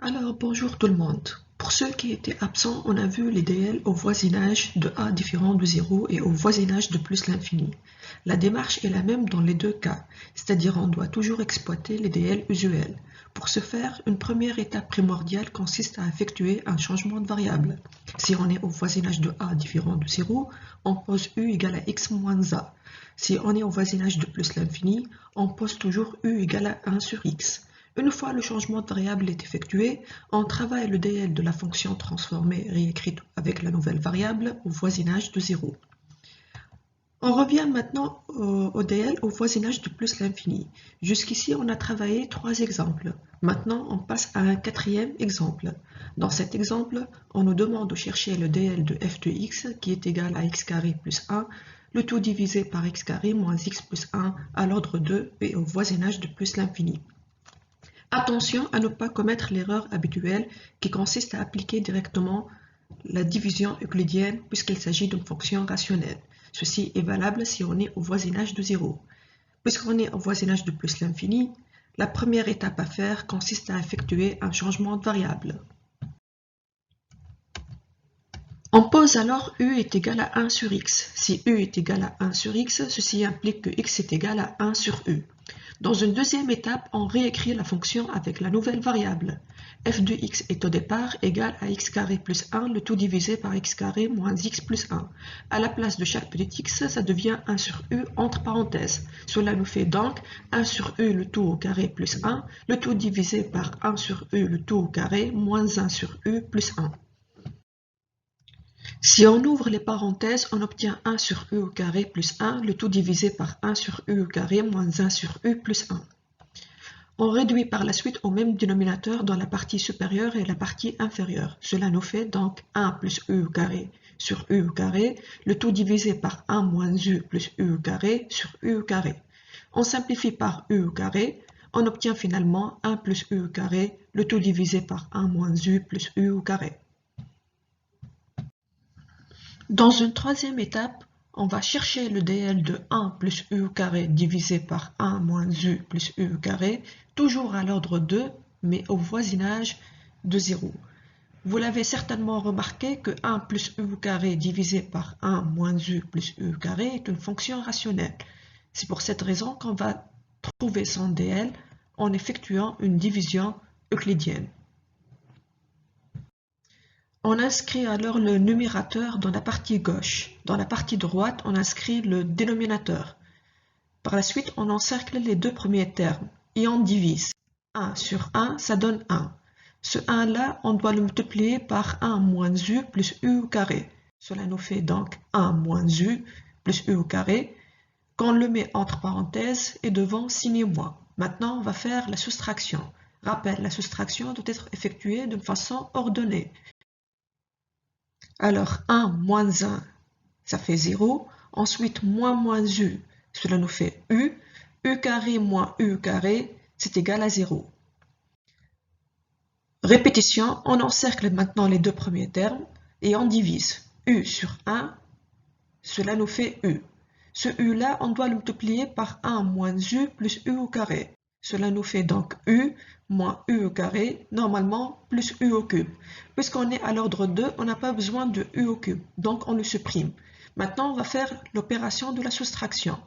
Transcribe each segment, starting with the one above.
Alors, bonjour tout le monde. Pour ceux qui étaient absents, on a vu les DL au voisinage de A différent de 0 et au voisinage de plus l'infini. La démarche est la même dans les deux cas, c'est-à-dire on doit toujours exploiter les DL usuels. Pour ce faire, une première étape primordiale consiste à effectuer un changement de variable. Si on est au voisinage de A différent de 0, on pose U égale à x moins A. Si on est au voisinage de plus l'infini, on pose toujours U égale à 1 sur x. Une fois le changement de variable est effectué, on travaille le DL de la fonction transformée réécrite avec la nouvelle variable au voisinage de 0. On revient maintenant au DL au voisinage de plus l'infini. Jusqu'ici, on a travaillé 3 exemples. Maintenant, on passe à un 4e exemple. Dans cet exemple, on nous demande de chercher le DL de f de x qui est égal à x carré plus 1, le tout divisé par x carré moins x plus 1 à l'ordre 2 et au voisinage de plus l'infini. Attention à ne pas commettre l'erreur habituelle qui consiste à appliquer directement la division euclidienne puisqu'il s'agit d'une fonction rationnelle. Ceci est valable si on est au voisinage de 0. Puisqu'on est au voisinage de plus l'infini, la première étape à faire consiste à effectuer un changement de variable. On pose alors u est égal à 1 sur x. Si u est égal à 1 sur x, ceci implique que x est égal à 1 sur u. Dans une deuxième étape, on réécrit la fonction avec la nouvelle variable. f de x est au départ égal à x carré plus 1, le tout divisé par x carré moins x plus 1. À la place de chaque petit x, ça devient 1 sur u entre parenthèses. Cela nous fait donc 1 sur u le tout au carré plus 1, le tout divisé par 1 sur u le tout au carré moins 1 sur u plus 1. Si on ouvre les parenthèses, on obtient 1 sur u au carré plus 1, le tout divisé par 1 sur u au carré moins 1 sur u plus 1. On réduit par la suite au même dénominateur dans la partie supérieure et la partie inférieure. Cela nous fait donc 1 plus u au carré sur u au carré, le tout divisé par 1 moins u plus u au carré sur u au carré. On simplifie par u au carré, on obtient finalement 1 plus u au carré, le tout divisé par 1 moins u plus u au carré. Dans une troisième étape, on va chercher le DL de 1 plus u au carré divisé par 1 moins u plus u au carré, toujours à l'ordre 2, mais au voisinage de 0. Vous l'avez certainement remarqué que 1 plus u au carré divisé par 1 moins u plus u au carré est une fonction rationnelle. C'est pour cette raison qu'on va trouver son DL en effectuant une division euclidienne. On inscrit alors le numérateur dans la partie gauche. Dans la partie droite, on inscrit le dénominateur. Par la suite, on encercle les deux premiers termes et on divise. 1 sur 1, ça donne 1. Ce 1-là, on doit le multiplier par 1 moins u plus u au carré. Cela nous fait donc 1 moins u plus u au carré, qu'on le met entre parenthèses et devant signer moins. Maintenant, on va faire la soustraction. Rappel, la soustraction doit être effectuée d'une façon ordonnée. Alors 1 moins 1, ça fait 0. Ensuite, moins u, cela nous fait u. U carré moins u carré, c'est égal à 0. Répétition, on encercle maintenant les deux premiers termes et on divise. U sur 1, cela nous fait u. Ce u-là, on doit le multiplier par 1 moins u plus u au carré. Cela nous fait donc u moins u au carré, normalement plus u au cube. Puisqu'on est à l'ordre 2, on n'a pas besoin de u au cube, donc on le supprime. Maintenant, on va faire l'opération de la soustraction.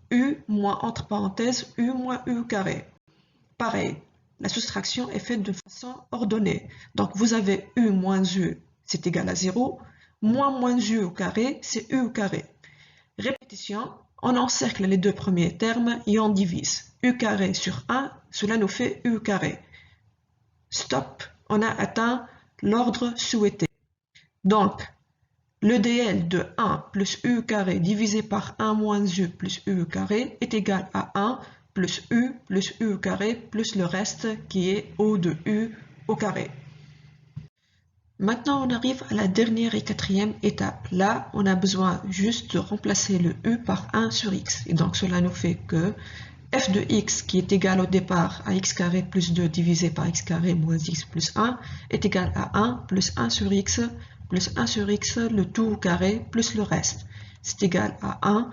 U moins entre parenthèses u moins u au carré. Pareil, la soustraction est faite de façon ordonnée. Donc vous avez u moins u, c'est égal à 0. Moins u au carré, c'est u au carré. Répétition, on encercle les deux premiers termes et on divise. U carré sur 1, cela nous fait u carré. Stop, on a atteint l'ordre souhaité. Donc, le DL de 1 plus u carré divisé par 1 moins u plus u carré est égal à 1 plus u carré plus le reste qui est o de u au carré. Maintenant, on arrive à la dernière et quatrième étape. Là, on a besoin juste de remplacer le u par 1 sur x. Et donc, cela nous fait que f de x, qui est égal au départ à x carré plus 2 divisé par x carré moins x plus 1, est égal à 1 plus 1 sur x plus 1 sur x, le tout au carré, plus le reste. C'est égal à 1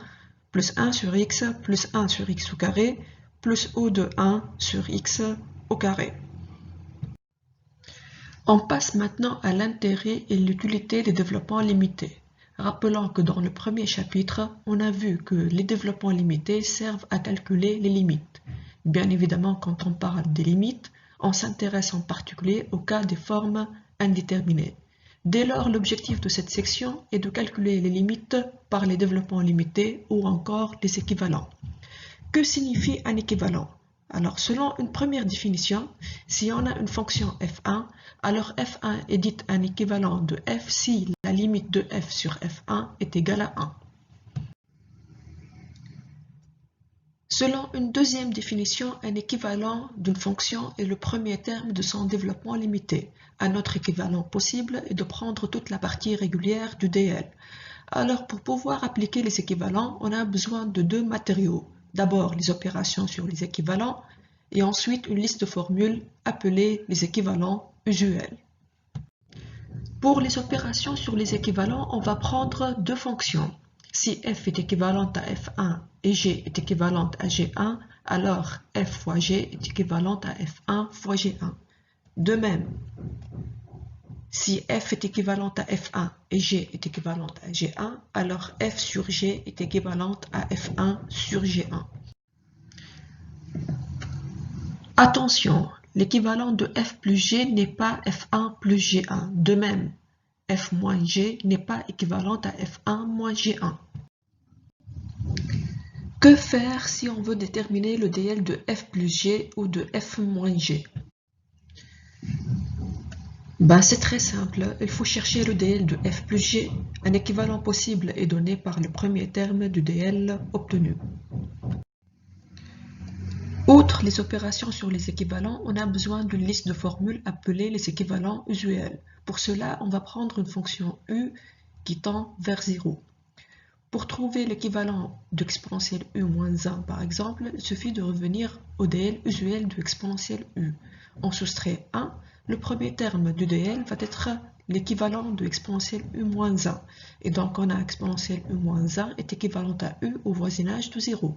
plus 1 sur x plus 1 sur x au carré, plus o de 1 sur x au carré. On passe maintenant à l'intérêt et l'utilité des développements limités. Rappelons que dans le premier chapitre, on a vu que les développements limités servent à calculer les limites. Bien évidemment, quand on parle des limites, on s'intéresse en particulier au cas des formes indéterminées. Dès lors, l'objectif de cette section est de calculer les limites par les développements limités ou encore les équivalents. Que signifie un équivalent? Alors, selon une première définition, si on a une fonction f1, alors f1 est dite un équivalent de f si la limite de f sur f1 est égale à 1. Selon une deuxième définition, un équivalent d'une fonction est le premier terme de son développement limité. Un autre équivalent possible est de prendre toute la partie régulière du DL. Alors, pour pouvoir appliquer les équivalents, on a besoin de deux matériaux. D'abord, les opérations sur les équivalents et ensuite une liste de formules appelées les équivalents usuels. Pour les opérations sur les équivalents, on va prendre deux fonctions. Si f est équivalente à f1 et g est équivalente à g1, alors f fois g est équivalente à f1 fois g1. De même, si f est équivalente à f1 et g est équivalente à g1, alors f sur g est équivalente à f1 sur g1. Attention, l'équivalent de f plus g n'est pas f1 plus g1. De même, f moins g n'est pas équivalente à f1 moins g1. Que faire si on veut déterminer le DL de f plus g ou de f moins g? C'est très simple, il faut chercher le DL de f plus g. Un équivalent possible est donné par le premier terme du DL obtenu. Outre les opérations sur les équivalents, on a besoin d'une liste de formules appelées les équivalents usuels. Pour cela, on va prendre une fonction u qui tend vers 0. Pour trouver l'équivalent d'exponentielle u moins 1, par exemple, il suffit de revenir au DL usuel de exponentielle u. On soustrait 1, le premier terme du DL va être l'équivalent de exponentielle u moins 1. Et donc, on a exponentielle u moins 1 est équivalente à u au voisinage de 0.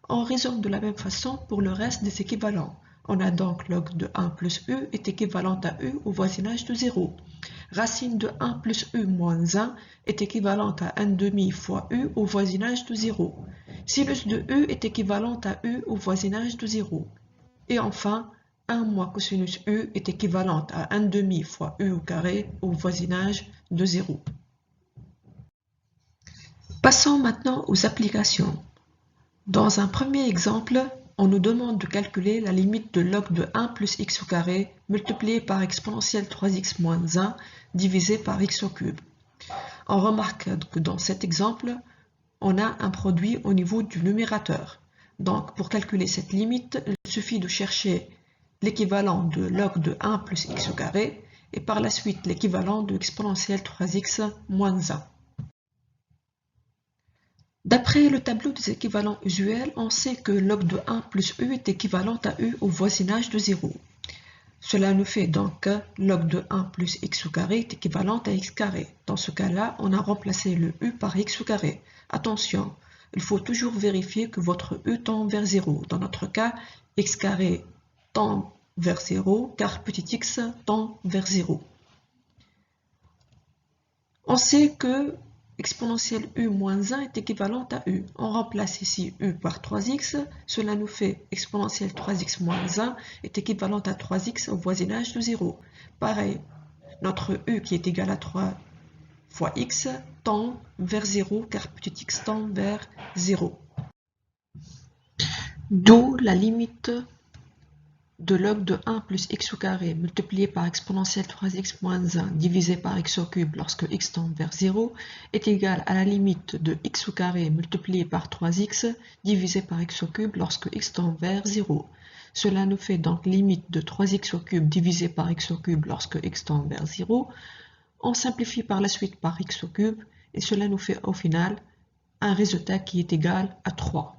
On raisonne de la même façon pour le reste des équivalents. On a donc log de 1 plus u est équivalente à u au voisinage de 0. Racine de 1 plus u moins 1 est équivalente à 1 demi fois u au voisinage de 0. Sinus de u est équivalente à u au voisinage de 0. Et enfin, 1 moins cosinus u est équivalente à 1 demi fois u au carré au voisinage de 0. Passons maintenant aux applications. Dans un premier exemple, on nous demande de calculer la limite de log de 1 plus x au carré multiplié par exponentielle 3x moins 1 divisé par x au cube. On remarque que dans cet exemple, on a un produit au niveau du numérateur. Donc, pour calculer cette limite, il suffit de chercher l'équivalent de log de 1 plus x au carré et par la suite l'équivalent de exponentielle 3x moins 1. D'après le tableau des équivalents usuels, on sait que log de 1 plus u est équivalent à u au voisinage de 0. Cela nous fait donc que log de 1 plus x au carré est équivalent à x carré. Dans ce cas-là, on a remplacé le u par x au carré. Attention, il faut toujours vérifier que votre u tend vers 0. Dans notre cas, x carré tend vers 0 car petit x tend vers 0. On sait que exponentielle u moins 1 est équivalente à u. On remplace ici u par 3x. Cela nous fait exponentielle 3x moins 1 est équivalente à 3x au voisinage de 0. Pareil, notre u qui est égal à 3 fois x tend vers 0 car petit x tend vers 0. D'où la limite de log de 1 plus x au carré multiplié par exponentielle 3x moins 1 divisé par x au cube lorsque x tend vers 0 est égal à la limite de x au carré multiplié par 3x divisé par x au cube lorsque x tend vers 0. Cela nous fait donc limite de 3x au cube divisé par x au cube lorsque x tend vers 0. On simplifie par la suite par x au cube et cela nous fait au final un résultat qui est égal à 3.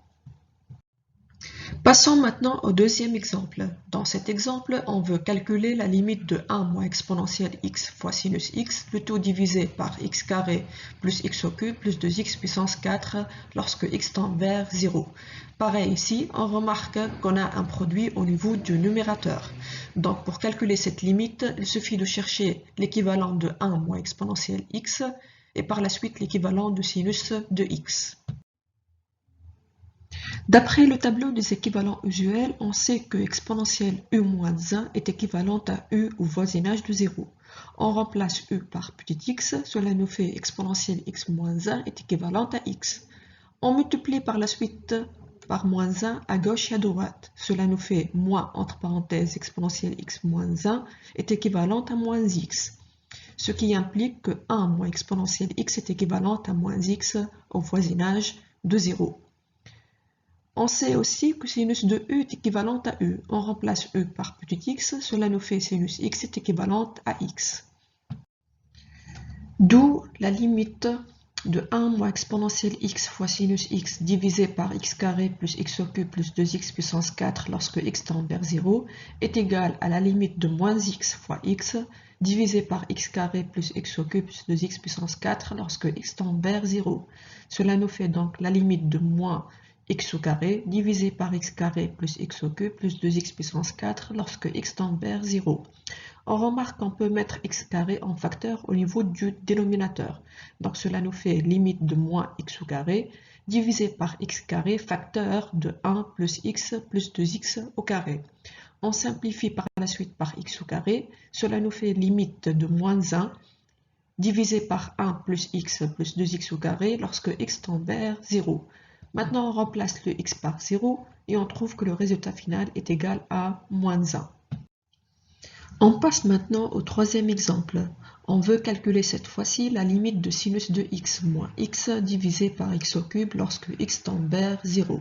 Passons maintenant au deuxième exemple. Dans Dans cet exemple, on veut calculer la limite de 1 moins exponentielle x fois sinus x, le tout divisé par x carré plus x au cube plus 2x puissance 4 lorsque x tend vers 0. Pareil ici, on remarque qu'on a un produit au niveau du numérateur. Donc pour calculer cette limite, il suffit de chercher l'équivalent de 1 moins exponentielle x et par la suite l'équivalent de sinus de x. D'après le tableau des équivalents usuels, on sait que exponentielle u-1 est équivalente à u au voisinage de 0. On remplace u par petit x, cela nous fait exponentielle x-1 est équivalente à x. On multiplie par la suite par moins 1 à gauche et à droite. Cela nous fait moins entre parenthèses exponentielle x-1 est équivalente à moins x. Ce qui implique que 1 moins exponentielle x est équivalente à moins x au voisinage de 0. On sait aussi que sinus de u est équivalente à u. On remplace u par petit x, cela nous fait sinus x est équivalente à x. D'où la limite de 1 moins exponentielle x fois sinus x divisé par x carré plus x au cube plus 2x puissance 4 lorsque x tend vers 0 est égale à la limite de moins x fois x divisé par x carré plus x au cube plus 2x puissance 4 lorsque x tend vers 0. Cela nous fait donc la limite de moins x au carré divisé par x carré plus x au cube plus 2x puissance 4 lorsque x tend vers 0. On remarque qu'on peut mettre x carré en facteur au niveau du dénominateur. Donc cela nous fait limite de moins x au carré divisé par x carré facteur de 1 plus x plus 2x au carré. On simplifie par la suite par x au carré. Cela nous fait limite de moins 1 divisé par 1 plus x plus 2x au carré lorsque x tend vers 0. Maintenant, on remplace le x par 0 et on trouve que le résultat final est égal à moins 1. On passe maintenant au troisième exemple. On veut calculer cette fois-ci la limite de sinus de x moins x divisé par x au cube lorsque x tend vers 0.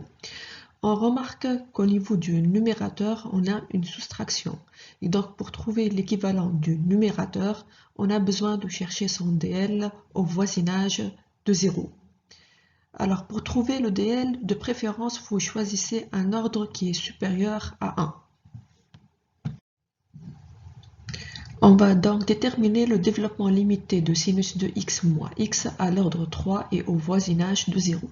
On remarque qu'au niveau du numérateur, on a une soustraction. Et donc, pour trouver l'équivalent du numérateur, on a besoin de chercher son DL au voisinage de 0. Alors, pour trouver le DL, de préférence, vous choisissez un ordre qui est supérieur à 1. On va donc déterminer le développement limité de sinus de x moins x à l'ordre 3 et au voisinage de 0.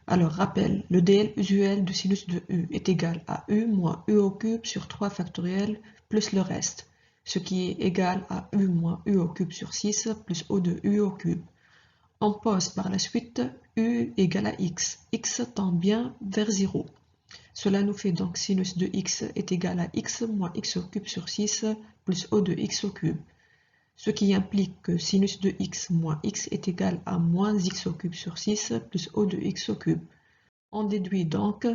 Alors, rappel, le DL usuel de sinus de u est égal à u moins u au cube sur 3 factoriel plus le reste, ce qui est égal à u moins u au cube sur 6 plus o de u au cube. On pose par la suite u égale à x. X tend bien vers 0. Cela nous fait donc sinus de x est égal à x moins x au cube sur 6 plus o de x au cube. Ce qui implique que sinus de x moins x est égal à moins x au cube sur 6 plus o de x au cube. On déduit donc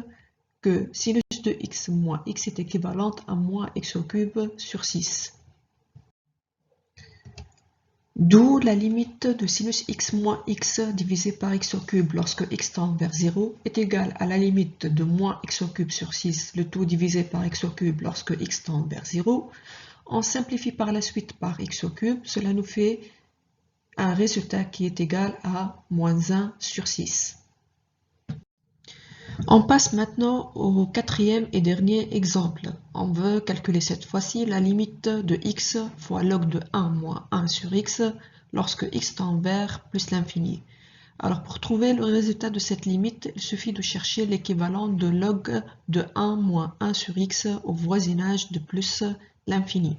que sinus de x moins x est équivalente à moins x au cube sur 6. D'où la limite de sinus x moins x divisé par x au cube lorsque x tend vers 0 est égale à la limite de moins x au cube sur 6, le tout divisé par x au cube lorsque x tend vers 0. On simplifie par la suite par x au cube, cela nous fait un résultat qui est égal à moins 1 sur 6. On passe maintenant au quatrième et dernier exemple. On veut calculer cette fois-ci la limite de x fois log de 1 moins 1 sur x lorsque x tend vers plus l'infini. Alors pour trouver le résultat de cette limite, il suffit de chercher l'équivalent de log de 1 moins 1 sur x au voisinage de plus l'infini.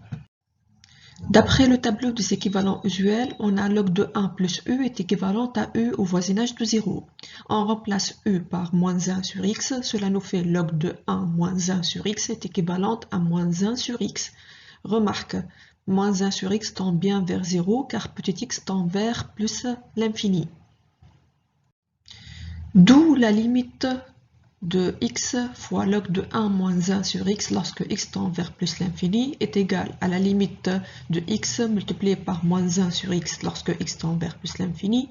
D'après le tableau des équivalents usuels, on a log de 1 plus u est équivalent à u au voisinage de 0. On remplace u par moins 1 sur x, cela nous fait log de 1 moins 1 sur x est équivalent à moins 1 sur x. Remarque, moins 1 sur x tend bien vers 0 car petit x tend vers plus l'infini. D'où la limite de x fois log de 1 moins 1 sur x lorsque x tend vers plus l'infini est égal à la limite de x multiplié par moins 1 sur x lorsque x tend vers plus l'infini.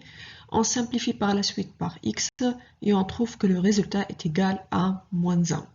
On simplifie par la suite par x et on trouve que le résultat est égal à moins 1.